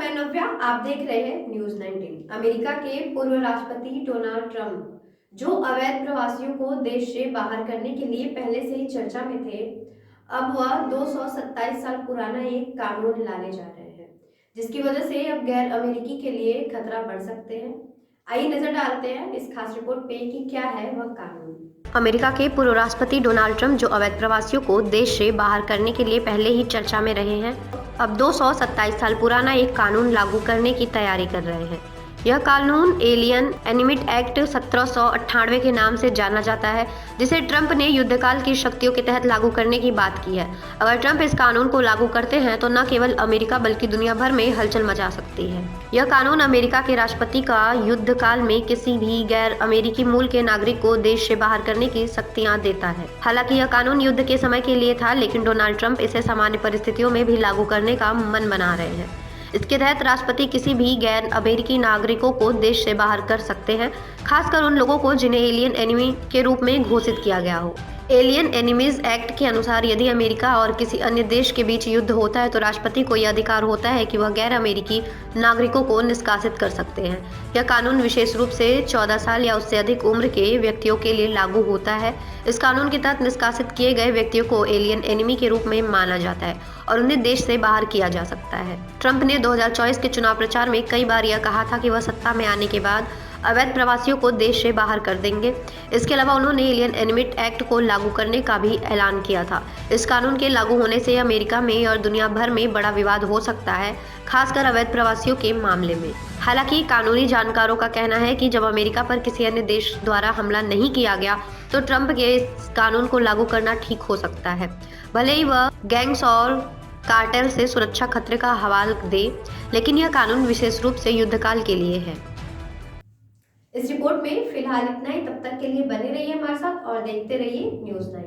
मैं नव्या, आप देख रहे हैं न्यूज़ 19। अमेरिका के पूर्व राष्ट्रपति डोनाल्ड ट्रंप, जो अवैध प्रवासियों को देश से बाहर करने के लिए पहले से ही चर्चा में थे, अब वह 227 साल पुराना एक कानून लाने जा रहे हैं, जिसकी वजह से अब गैर अमेरिकी के लिए खतरा बढ़ सकते हैं। आइए नजर डालते हैं इस खास रिपोर्ट पे कि क्या है वह कानून। अमेरिका के पूर्व राष्ट्रपति डोनाल्ड ट्रंप, जो अवैध प्रवासियों को देश से बाहर करने के लिए पहले ही चर्चा में रहे हैं, अब 227 साल पुराना एक कानून लागू करने की तैयारी कर रहे हैं। यह कानून एलियन एनिमिट एक्ट 1798 के नाम से जाना जाता है, जिसे ट्रंप ने युद्धकाल की शक्तियों के तहत लागू करने की बात की है। अगर ट्रंप इस कानून को लागू करते हैं तो न केवल अमेरिका बल्कि दुनिया भर में हलचल मचा सकती है। यह कानून अमेरिका के राष्ट्रपति का युद्धकाल में किसी भी गैर अमेरिकी मूल के नागरिक को देश से बाहर करने की शक्तियां देता है। हालांकि यह कानून युद्ध के समय के लिए था, लेकिन डोनाल्ड ट्रंप इसे सामान्य परिस्थितियों में भी लागू करने का मन बना रहे हैं। इसके तहत राष्ट्रपति किसी भी गैर अमेरिकी नागरिकों को देश से बाहर कर सकते हैं, खासकर उन लोगों को जिन्हें एलियन एनिमी के रूप में घोषित किया गया हो। एलियन एनिमीज एक्ट के अनुसार यदि अमेरिका और किसी अन्य देश के बीच युद्ध होता है तो राष्ट्रपति को यह अधिकार होता है कि वह गैर अमेरिकी नागरिकों को निष्कासित कर सकते हैं। यह कानून विशेष रूप से 14 साल या उससे अधिक उम्र के व्यक्तियों के लिए लागू होता है। इस कानून के तहत निष्कासित किए गए व्यक्तियों को एलियन एनिमी के रूप में माना जाता है और उन्हें देश से बाहर किया जा सकता है। ट्रंप ने 2024 के चुनाव प्रचार में कई बार यह कहा था कि वह सत्ता में आने के बाद अवैध प्रवासियों को देश से बाहर कर देंगे। इसके अलावा उन्होंने एलियन एनिमिट एक्ट को लागू करने का भी ऐलान किया था। इस कानून के लागू होने से अमेरिका में और दुनिया भर में बड़ा विवाद हो सकता है, खासकर अवैध प्रवासियों के मामले में। हालांकि कानूनी जानकारों का कहना है कि जब अमेरिका पर किसी अन्य देश द्वारा हमला नहीं किया गया तो ट्रंप के इस कानून को लागू करना ठीक हो सकता है, भले ही वह गैंग्स और कार्टेल से सुरक्षा खतरे का हवाला दे, लेकिन यह कानून विशेष रूप से युद्धकाल के लिए है। इस रिपोर्ट में फिलहाल इतना ही। तब तक के लिए बने रहिए हमारे साथ और देखते रहिए न्यूज़ 9।